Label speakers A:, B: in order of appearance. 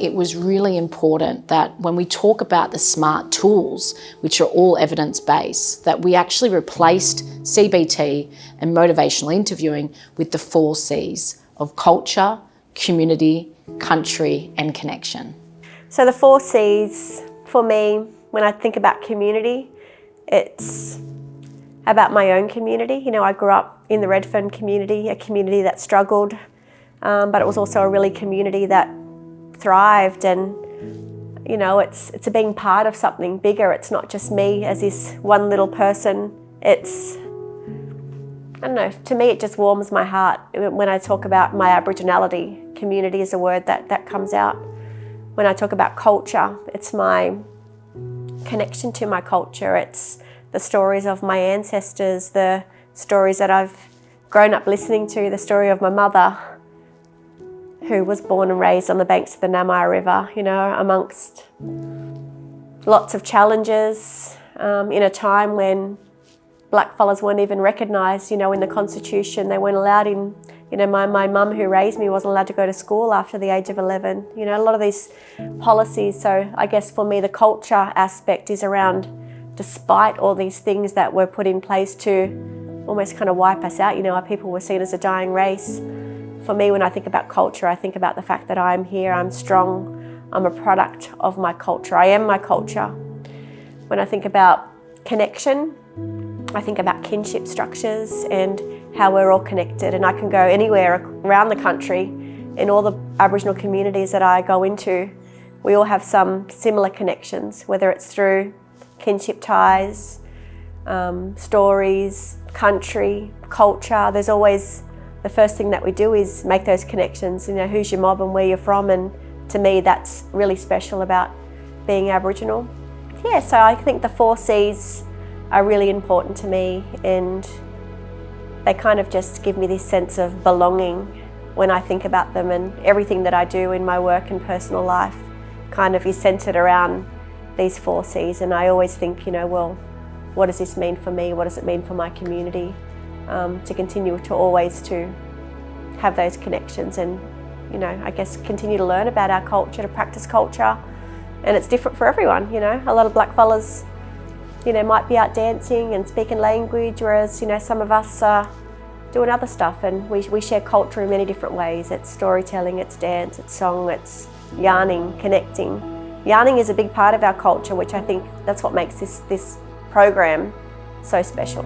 A: it was really important that when we talk about the SMART tools, which are all evidence-based, that we actually replaced CBT and motivational interviewing with the 4c's of culture, community, country, and connection.
B: So the 4c's, for me, when I think about community, it's about my own community. You know, I grew up in the Redfern community, a community that struggled, but it was also a really community that thrived, and you know, it's being part of something bigger. It's not just me as this one little person. It's, I don't know, to me it just warms my heart when I talk about my Aboriginality. Community is a word that comes out. When I talk about culture, it's my connection to my culture. It's the stories of my ancestors, the stories that I've grown up listening to, the story of my mother, who was born and raised on the banks of the Namai River, you know, amongst lots of challenges, in a time when blackfellas weren't even recognised, you know, in the Constitution. They weren't allowed in, you know, my mum who raised me wasn't allowed to go to school after the age of 11. You know, a lot of these policies. So I guess for me the culture aspect is around, despite all these things that were put in place to almost kind of wipe us out, you know, our people were seen as a dying race. For me, when I think about culture, I think about the fact that I'm here, I'm strong, I'm a product of my culture, I am my culture. When I think about connection, I think about kinship structures and how we're all connected, and I can go anywhere around the country. In all the Aboriginal communities that I go into, we all have some similar connections, whether it's through kinship ties, stories, country, culture. There's always, the first thing that we do is make those connections, you know, who's your mob and where you're from, and to me that's really special about being Aboriginal. Yeah, so I think the 4c's are really important to me, and they kind of just give me this sense of belonging when I think about them, and everything that I do in my work and personal life kind of is centred around these 4c's. And I always think, you know, well, what does this mean for me? What does it mean for my community? To continue to always to have those connections and, you know, I guess continue to learn about our culture, to practice culture. And it's different for everyone, you know. A lot of blackfellas, you know, might be out dancing and speaking language, whereas, you know, some of us are doing other stuff, and we share culture in many different ways. It's storytelling, it's dance, it's song, it's yarning, connecting. Yarning is a big part of our culture, which I think that's what makes this program so special.